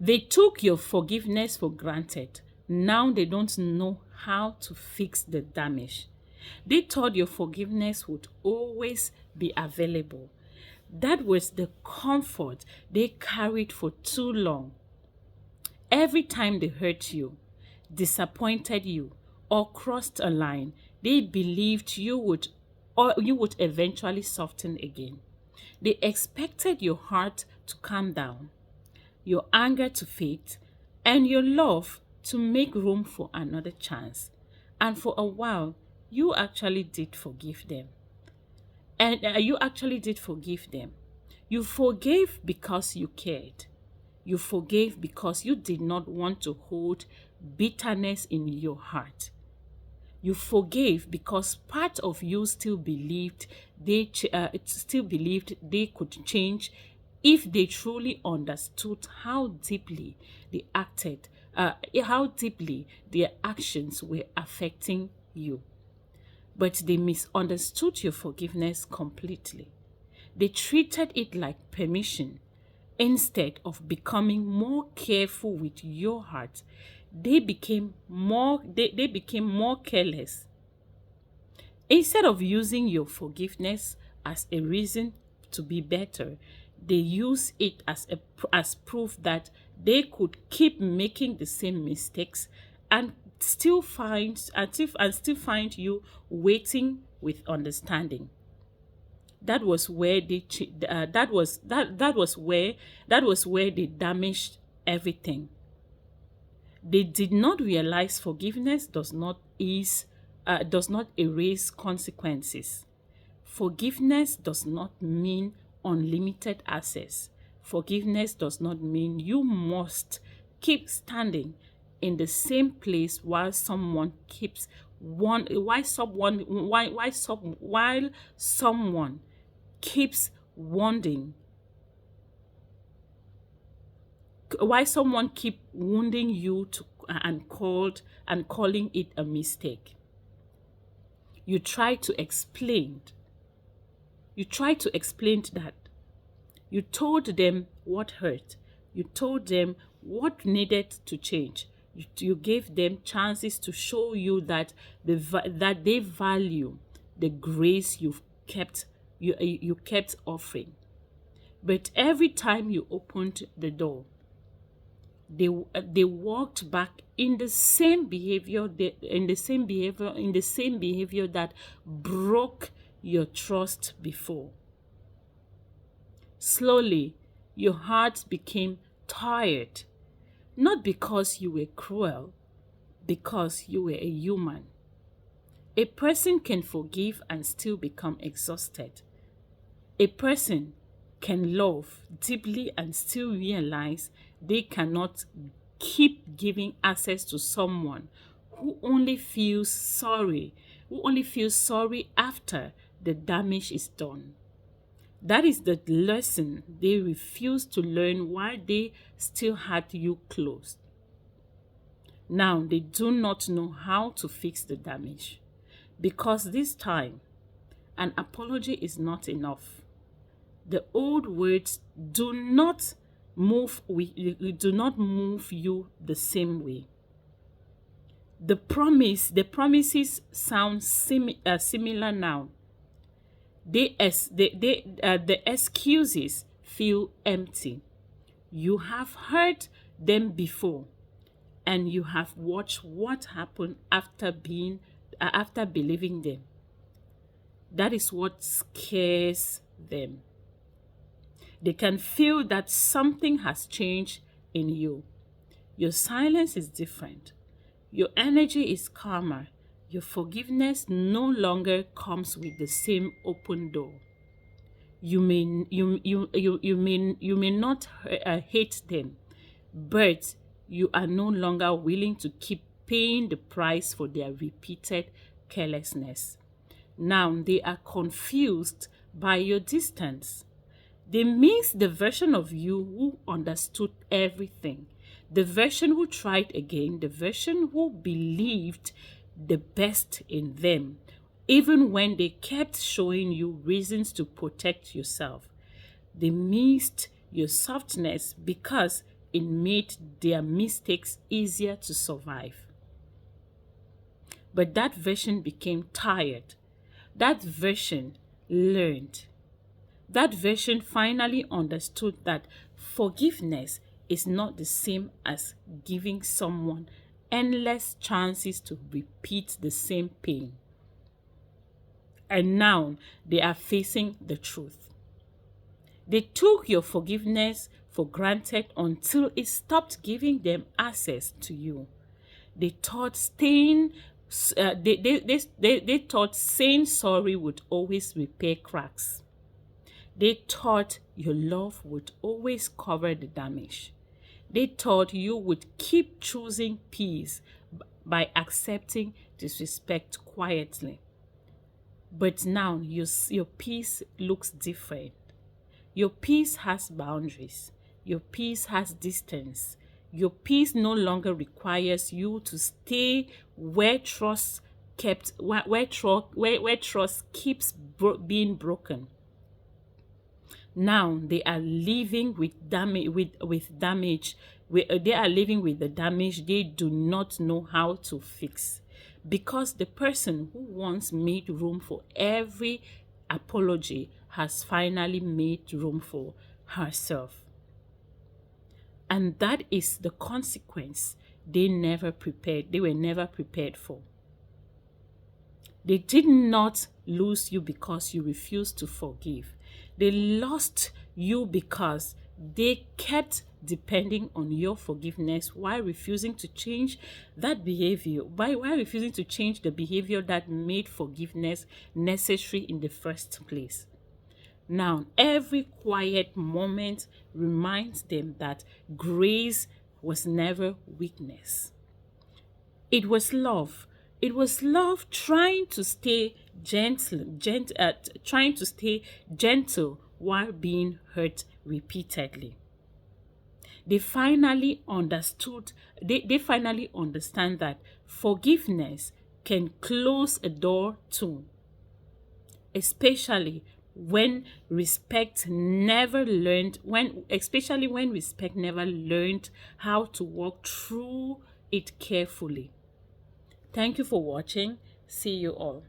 They took your forgiveness for granted. Now they don't know how to fix the damage. They thought your forgiveness would always be available. That was the comfort they carried for too long. Every time they hurt you, disappointed you, or crossed a line, they believed you would eventually soften again. They expected your heart to calm down, your anger to fade, and your love to make room for another chance. And for a while, you actually did forgive them. And you actually did forgive them. You forgave because you cared. You forgave because you did not want to hold bitterness in your heart. You forgave because part of you still believed they could change if they truly understood how deeply their actions were affecting you. But they misunderstood your forgiveness completely. They treated it like permission. Instead of becoming more careful with your heart, they became more careless. Instead of using your forgiveness as a reason to be better, they use it as proof that they could keep making the same mistakes and still find you waiting with understanding. That was where they damaged everything. They did not realize forgiveness does not erase consequences. Forgiveness does not mean unlimited access. Forgiveness does not mean you must keep standing in the same place while someone keeps one while someone while someone keeps wounding why someone keep wounding you and calling it a mistake. You try to explain. You try to explain that. You told them what hurt. You told them what needed to change. You gave them chances to show you that they value the grace you kept offering. But every time you opened the door, they walked back in the same behavior that broke your trust before. Slowly, your heart became tired, not because you were cruel, because you were a human. A person can forgive and still become exhausted. A person can love deeply and still realize they cannot keep giving access to someone who only feels sorry after the damage is done. That is the lesson they refuse to learn while they still had you close. Now they do not know how to fix the damage because this time an apology is not enough. The old words do not move you the same way. The promises sound similar now. The excuses feel empty. You have heard them before, and you have watched what happened after believing them. That is what scares them. They can feel that something has changed in you. Your silence is different. Your energy is calmer. Your forgiveness no longer comes with the same open door. You may not hate them, but you are no longer willing to keep paying the price for their repeated carelessness. Now they are confused by your distance. They miss the version of you who understood everything, the version who tried again, the version who believed the best in them, even when they kept showing you reasons to protect yourself. They missed your softness because it made their mistakes easier to survive. But that version became tired. That version learned. That version finally understood that forgiveness is not the same as giving someone endless chances to repeat the same pain. And now they are facing the truth. They took your forgiveness for granted until it stopped giving them access to you. They thought they thought saying sorry would always repair cracks. They thought your love would always cover the damage. They thought you would keep choosing peace by accepting disrespect quietly. But now your peace looks different. Your peace has boundaries. Your peace has distance. Your peace no longer requires you to stay where trust keeps being broken. Now they are living with damage. They are living with the damage they do not know how to fix, because the person who once made room for every apology has finally made room for herself. And that is the consequence they were never prepared for. They did not lose you because you refused to forgive. They lost you because they kept depending on your forgiveness while refusing to change that behavior, while refusing to change the behavior that made forgiveness necessary in the first place. Now, every quiet moment reminds them that grace was never weakness. It was love. It was love trying to stay gentle while being hurt repeatedly. They finally understand that forgiveness can close a door too, especially when respect never learned how to walk through it carefully. Thank you for watching. See you all.